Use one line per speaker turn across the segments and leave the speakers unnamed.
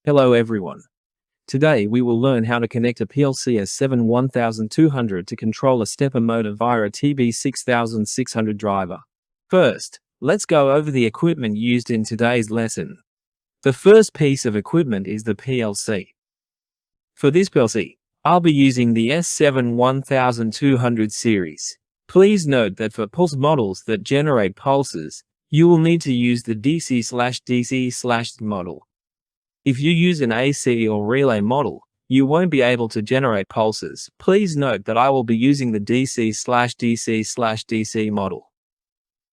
Hello everyone. Today we will learn how to connect a PLC S7-1200 to control a stepper motor via a TB6600 driver. First, let's go over the equipment used in today's lesson. The first piece of equipment is the PLC. For this PLC, I'll be using the S7-1200 series. Please note that for pulse models that generate pulses, you will need to use the DC/DC/ model. If you use an AC or relay model, you won't be able to generate pulses. Please note that I will be using the DC/DC/DC model.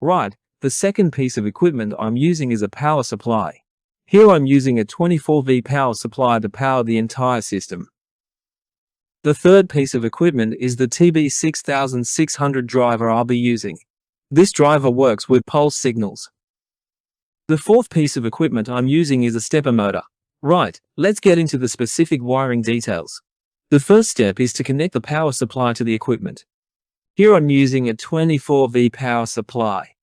Right, the second piece of equipment I'm using is a power supply. Here I'm using a 24V power supply to power the entire system. The third piece of equipment is the TB6600 driver I'll be using. This driver works with pulse signals. The fourth piece of equipment I'm using is a stepper motor. Right, let's get into the specific wiring details. The first step is to connect the power supply to the equipment. Here I'm using a 24V power supply.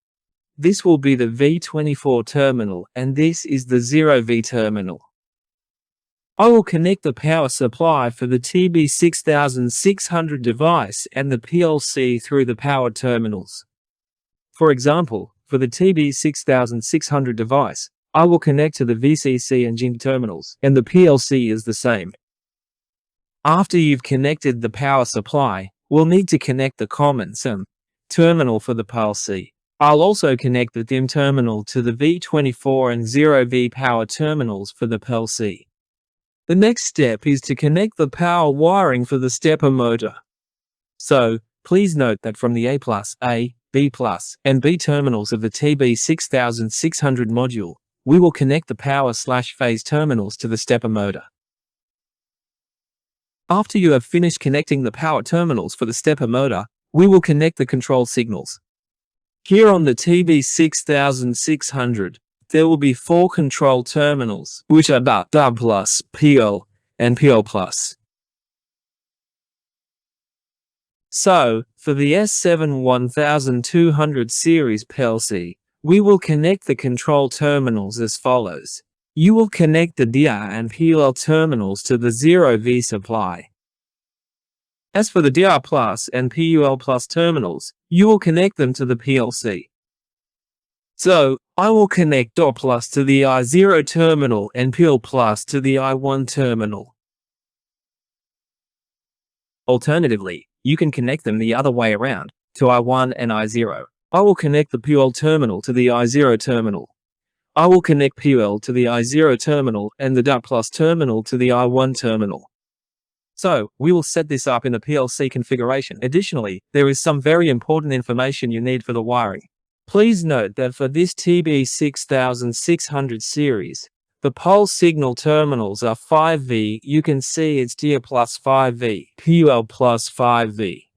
This will be the V24 terminal and this is the 0V terminal. I will connect the power supply for the TB6600 device and the PLC through the power terminals. For example, for the TB6600 device, I will connect to the VCC and GIN terminals, and the PLC is the same. After you've connected the power supply, we'll need to connect the common SIM terminal for the PLC. I'll also connect the DIM terminal to the V24 and 0V power terminals for the PLC. The next step is to connect the power wiring for the stepper motor. So, please note that from the A+, B+, and B terminals of the TB6600 module, we will connect the power/phase terminals to the stepper motor. After you have finished connecting the power terminals for the stepper motor, we will connect the control signals. Here on the TB6600, there will be 4 control terminals, which are DA+, PL, and PL+. So, for the S7-1200 series PLC, we will connect the control terminals as follows. You will connect the DA and PL terminals to the 0V supply. As for the DA+ and PUL+ terminals, you will connect them to the PLC. So, I will connect DA+ to the I0 terminal and PL+ to the I1 terminal. Alternatively, you can connect them the other way around, to I1 and I0. I will connect the PUL terminal to the I0 terminal. I will connect PUL to the I0 terminal and the DA+ terminal to the I1 terminal. So, we will set this up in the PLC configuration. Additionally, there is some very important information you need for the wiring. Please note that for this TB6600 series, the pulse signal terminals are 5V. You can see it's DA+ 5V, PUL+ 5V.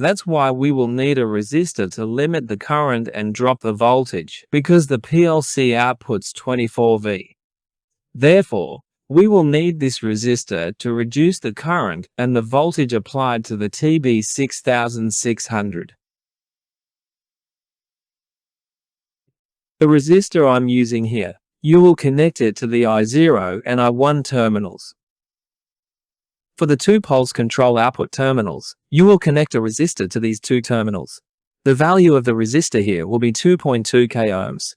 That's why we will need a resistor to limit the current and drop the voltage, because the PLC outputs 24V. Therefore, we will need this resistor to reduce the current and the voltage applied to the TB6600. The resistor I'm using here, you will connect it to the I0 and I1 terminals. For the 2 pulse control output terminals, you will connect a resistor to these 2 terminals. The value of the resistor here will be 2.2 k ohms.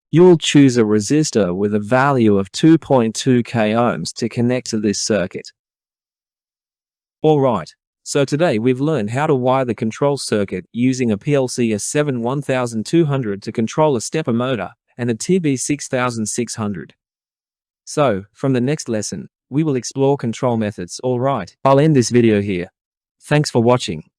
You will choose a resistor with a value of 2.2 k ohms to connect to this circuit. Alright, so today we've learned how to wire the control circuit using a PLC S7-1200 to control a stepper motor and a TB6600. So, from the next lesson, we will explore control methods. Alright, I'll end this video here. Thanks for watching.